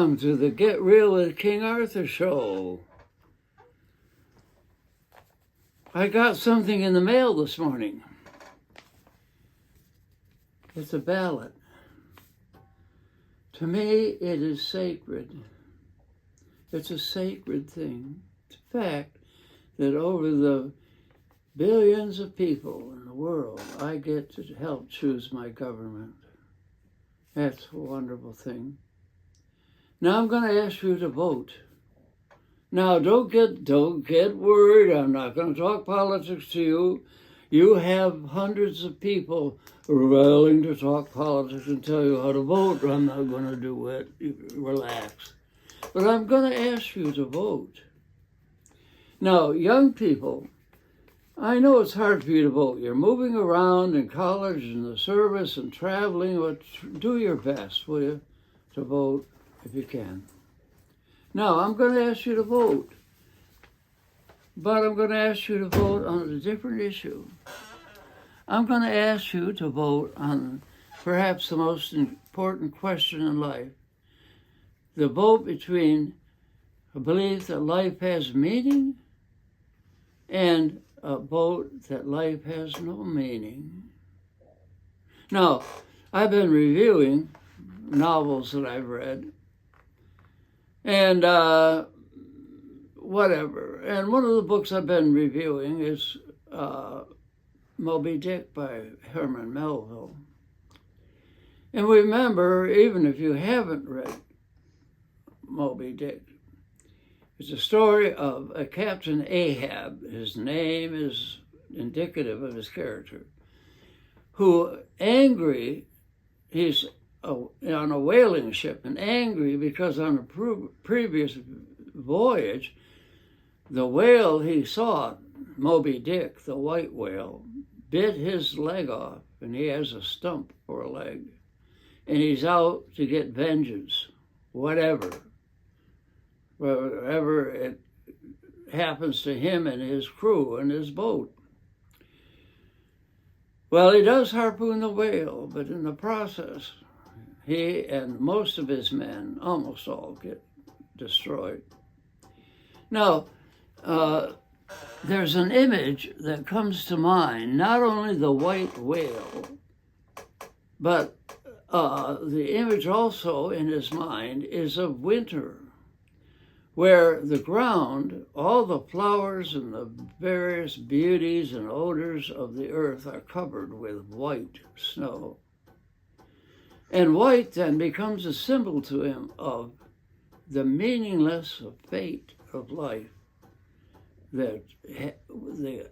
Welcome to the Get Real with King Arthur show. I got something in the mail this morning. It's a ballot. To me, it is sacred. It's a sacred thing. It's a fact that over the billions of people in the world, I get to help choose my government. That's a wonderful thing. Now I'm going to ask you to vote. Now don't get worried. I'm not going to talk politics to you. You have hundreds of people who are willing to talk politics and tell you how to vote. I'm not going to do it. Relax. But I'm going to ask you to vote. Now, young people, I know it's hard for you to vote. You're moving around in college and the service and traveling, but do your best, will you, to vote if you can. Now, I'm going to ask you to vote, but I'm going to ask you to vote on a different issue. I'm going to ask you to vote on perhaps the most important question in life, the vote between a belief that life has meaning and a vote that life has no meaning. Now, I've been reviewing novels that I've read, and whatever. And one of the books I've been reviewing is Moby Dick by Herman Melville. And remember, even if you haven't read Moby Dick, it's a story of a Captain Ahab. His name is indicative of his character, who angry, he's on a whaling ship, and angry because on a previous voyage, the whale he saw, Moby Dick, the white whale, bit his leg off, and he has a stump for a leg. And he's out to get vengeance, whatever it happens to him and his crew and his boat. Well, he does harpoon the whale, but in the process, he and most of his men, almost all, get destroyed. Now, there's an image that comes to mind, not only the white whale, but the image also in his mind is of winter, where the ground, all the flowers and the various beauties and odors of the earth are covered with white snow. And white then becomes a symbol to him of the meaningless fate of life, that the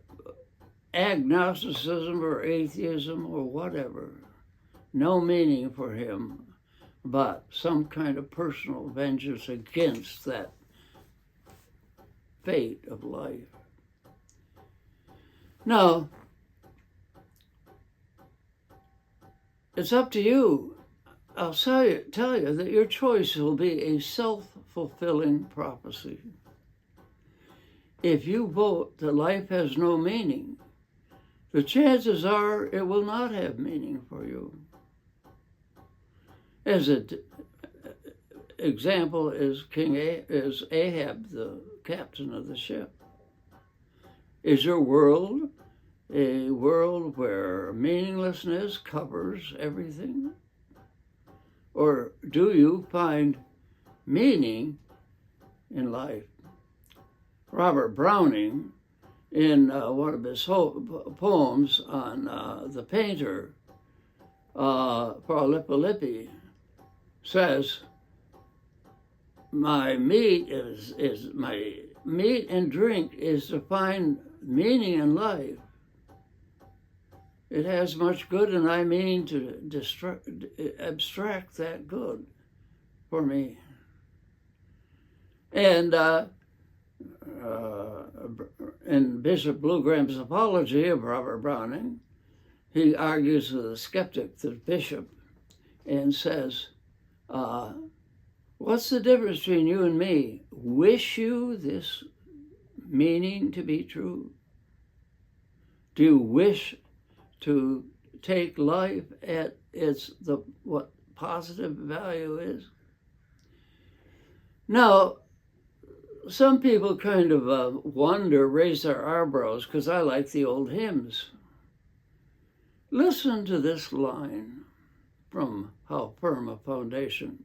agnosticism or atheism or whatever, no meaning for him, but some kind of personal vengeance against that fate of life. Now, it's up to you. I'll tell you that your choice will be a self-fulfilling prophecy. If you vote that life has no meaning, the chances are it will not have meaning for you. As an example is Ahab, the captain of the ship. Is your world a world where meaninglessness covers everything? Or do you find meaning in life? Robert Browning, in one of his poems on the painter, Paul Lippi, says, my meat and drink is to find meaning in life. It has much good, and I mean to abstract that good for me. And in Bishop Bluegraham's apology of Robert Browning, he argues with a skeptic, the bishop, and says, what's the difference between you and me? Wish you this meaning to be true? Do you wish to take life at what positive value is? Now, some people kind of wonder, raise their eyebrows, because I like the old hymns. Listen to this line from How Firm a Foundation.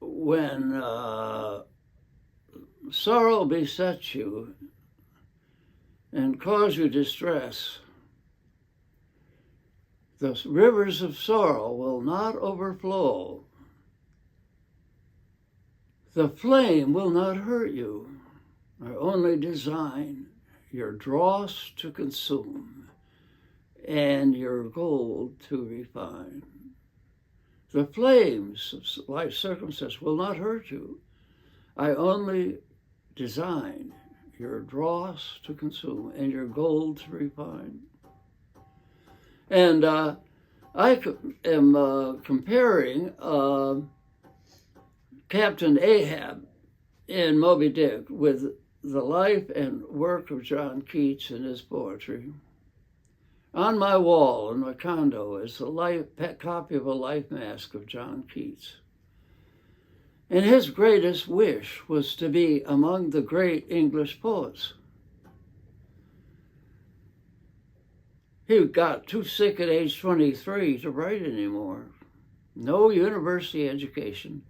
When sorrow besets you and cause you distress, the rivers of sorrow will not overflow. The flame will not hurt you. I only design your dross to consume and your gold to refine. The flames of life's circumstance will not hurt you. I only design your dross to consume and your gold to refine. And I am comparing Captain Ahab in Moby Dick with the life and work of John Keats in his poetry. On my wall in my condo is a copy of a life mask of John Keats. And his greatest wish was to be among the great English poets. He got too sick at age 23 to write anymore. No university education.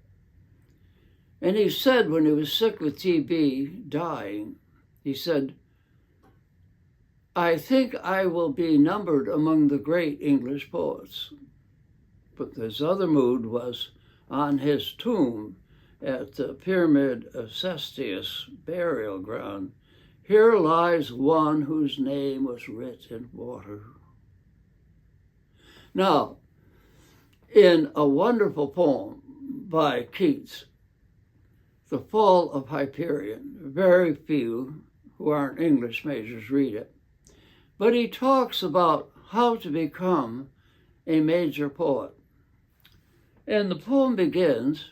And he said when he was sick with TB, dying, he said, I think I will be numbered among the great English poets. But his other mood was on his tomb at the Pyramid of Cestius burial ground. Here lies one whose name was writ in water. Now, in a wonderful poem by Keats, The Fall of Hyperion, very few who aren't English majors read it, but he talks about how to become a major poet. And the poem begins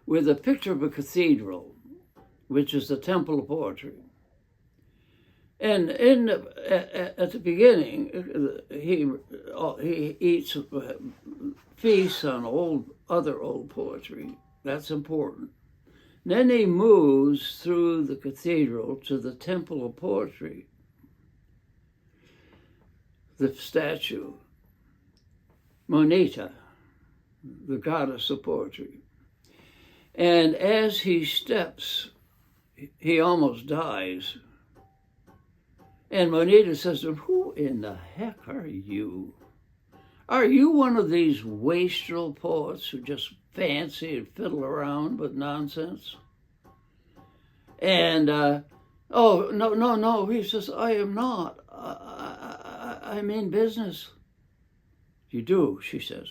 with a picture of a cathedral, which is the temple of poetry. And at the beginning, he eats feasts on other old poetry. That's important. Then he moves through the cathedral to the temple of poetry, the statue, Moneta, the goddess of poetry. And as he steps, he almost dies. And Moneta says to him, who in the heck are you? Are you one of these wastrel poets who just fancy and fiddle around with nonsense? And, oh, no, he says, I am not. I mean business. You do, she says.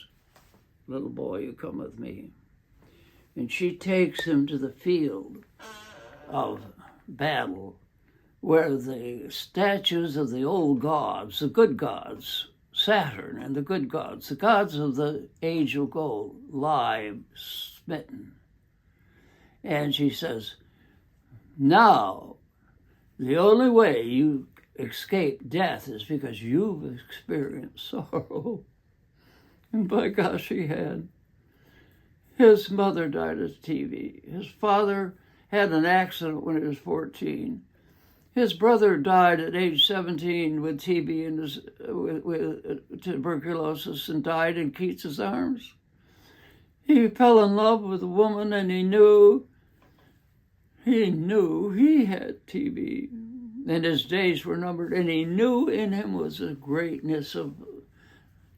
Little boy, you come with me. And she takes him to the field of battle where the statues of the old gods, the good gods, Saturn and the good gods, the gods of the age of gold, lie smitten. And she says, now, the only way you escape death is because you've experienced sorrow. And by gosh, he had. His mother died of TB. His father had an accident when he was 14. His brother died at age 17 with TB and with tuberculosis and died in Keats's arms. He fell in love with a woman and he knew he had TB and his days were numbered, and he knew in him was a greatness of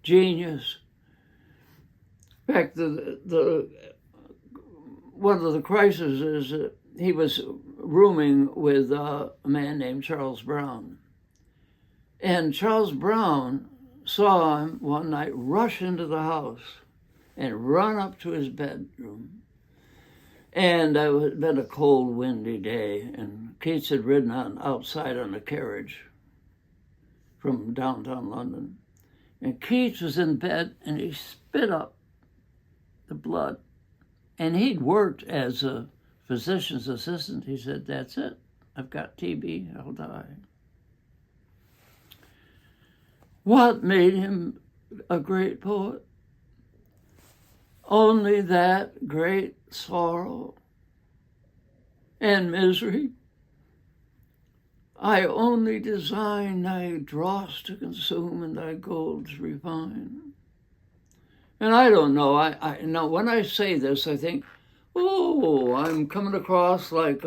genius. In fact, one of the crises is that he was rooming with a man named Charles Brown. And Charles Brown saw him one night rush into the house and run up to his bedroom. And it had been a cold, windy day, and Keats had ridden outside on a carriage from downtown London. And Keats was in bed, and he spit up the blood. And he'd worked as a physician's assistant. He said, that's it. I've got TB. I'll die. What made him a great poet? Only that great sorrow and misery. I only design thy dross to consume and thy gold to refine. And I don't know, I now when I say this, I think, oh, I'm coming across like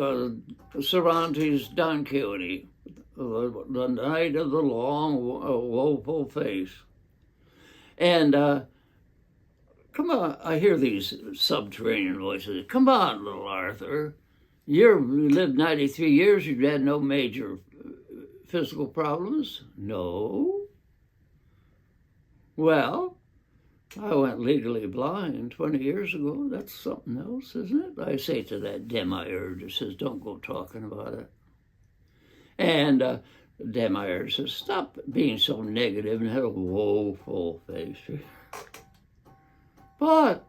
Cervantes' Don Quixote, the knight of the long, woeful face. And come on, I hear these subterranean voices. Come on, little Arthur. You lived 93 years, you've had no major physical problems? No. Well, I went legally blind 20 years ago. That's something else, isn't it? I say to that demiurge that says, don't go talking about it. And the demiurge says, stop being so negative and had a woeful face. But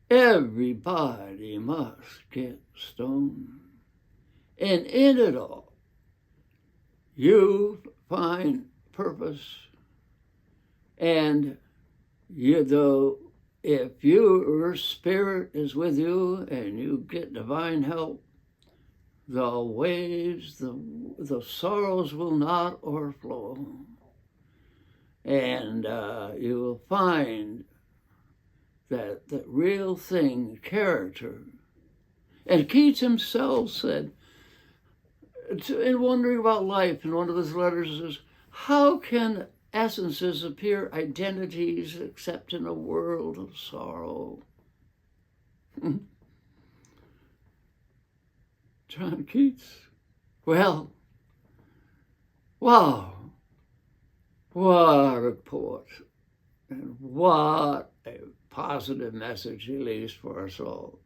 everybody must get stoned. And in it all, you find purpose. And if your spirit is with you and you get divine help, the waves, the sorrows will not overflow. And you will find that the real thing, character. And Keats himself said, in wondering about life, in one of his letters, says, how can essences appear identities except in a world of sorrow? John Keats. Well, wow. What a poet. And what a positive message he leaves for us all.